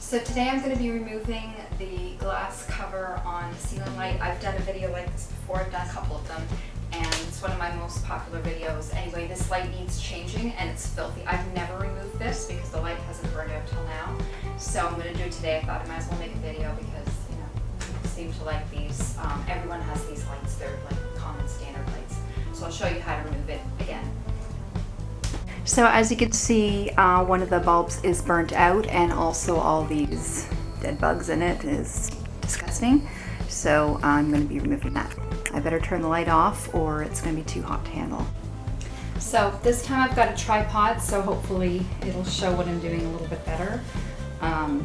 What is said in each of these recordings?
So today I'm going to be removing the glass cover on the ceiling light. I've done a video like this before, I've done a couple of them, and it's one of my most popular videos. Anyway, this light needs changing and it's filthy. I've never removed this because the light hasn't burned out till now. So I'm going to do it today. I thought I might as well make a video because, you know, people seem to like these. Everyone has these lights. They're like common standard lights. So I'll show you how to remove it again. So as you can see, one of the bulbs is burnt out, and also all these dead bugs in it is disgusting. So I'm going to be removing that. I better turn the light off or it's going to be too hot to handle. So this time I've got a tripod, so hopefully it'll show what I'm doing a little bit better. I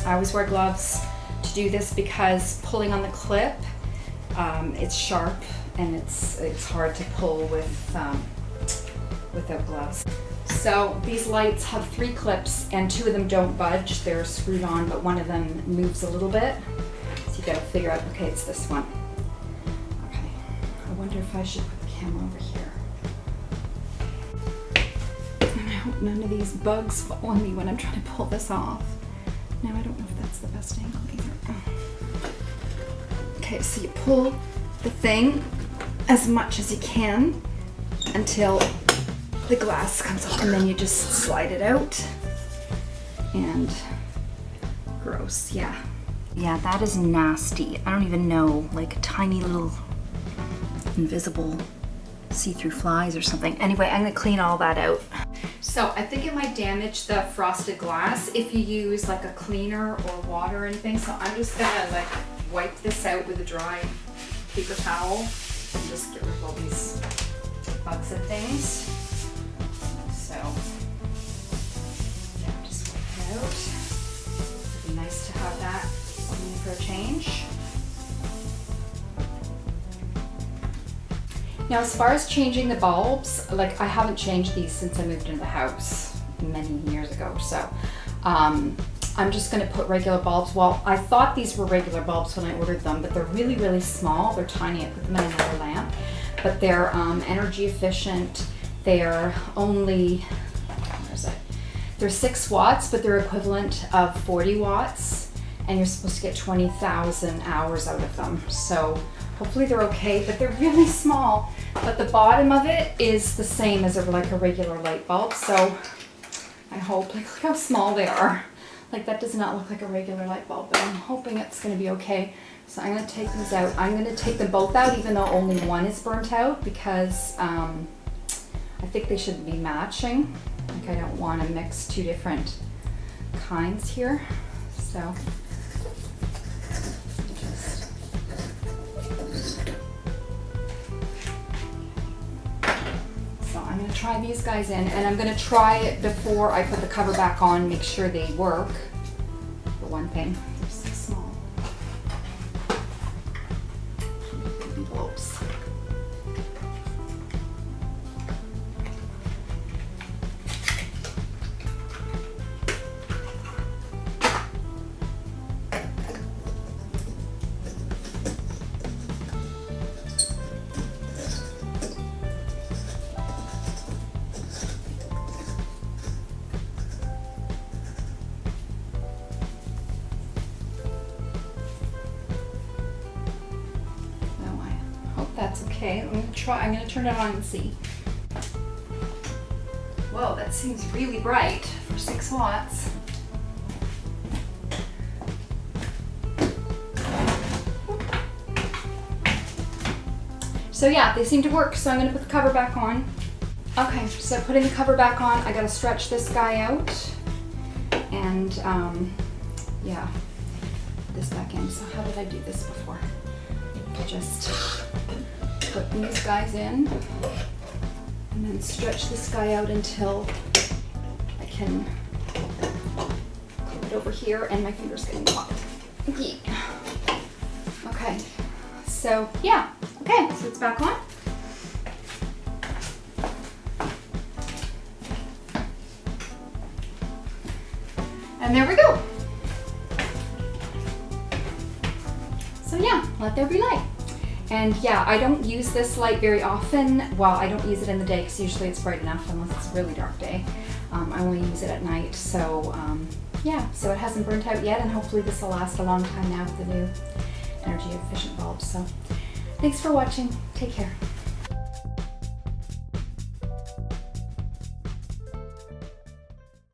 always wear gloves to do this because pulling on the clip, it's sharp and it's hard to pull without gloves. So these lights have 3 clips and 2 of them don't budge. They're screwed on, but one of them moves a little bit. So you gotta figure out, okay, it's this one. Okay, I wonder if I should put the camera over here. And I hope none of these bugs fall on me when I'm trying to pull this off. Now I don't know if that's the best angle either. Okay, so you pull the thing as much as you can until the glass comes off, and then you just slide it out. And gross, yeah. Yeah, that is nasty. I don't even know, like tiny little invisible see-through flies or something. Anyway, I'm gonna clean all that out. So I think it might damage the frosted glass if you use like a cleaner or water or anything. So I'm just gonna like wipe this out with a dry paper towel and just get rid of all these bugs and things. So, yeah, just wipe it out. It'd be nice to have that on me for a change. Now, as far as changing the bulbs, like I haven't changed these since I moved into the house many years ago. So, I'm just gonna put regular bulbs. Well, I thought these were regular bulbs when I ordered them, but they're really, really small. They're tiny. I put them in another lamp, but they're energy efficient. They're only, where is it? They're 6 watts, but they're equivalent of 40 watts, and you're supposed to get 20,000 hours out of them. So hopefully they're okay, but they're really small. But the bottom of it is the same as like a regular light bulb. So I hope, like look how small they are. Like that does not look like a regular light bulb, but I'm hoping it's gonna be okay. So I'm gonna take these out. I'm gonna take them both out, even though only one is burnt out, because I think they should be matching. Like I don't want to mix 2 different kinds here. So I'm going to try these guys in, and I'm going to try it before I put the cover back on, make sure they work. For one thing, they're so small. Baby bulbs. That's okay. I'm gonna turn it on and see. Whoa, that seems really bright for 6 watts. So yeah, they seem to work. So I'm gonna put the cover back on. Okay, so putting the cover back on, I gotta stretch this guy out. And yeah, put this back in. So how did I do this before? Just put these guys in and then stretch this guy out until I can put it over here, and my finger's getting hot. Okay, so yeah, okay, so it's back on. And there we go. So yeah, let there be light. And yeah, I don't use this light very often. Well, I don't use it in the day because usually it's bright enough unless it's a really dark day. I only use it at night. So yeah, so it hasn't burnt out yet, and hopefully this will last a long time now with the new energy efficient bulbs. So thanks for watching. Take care.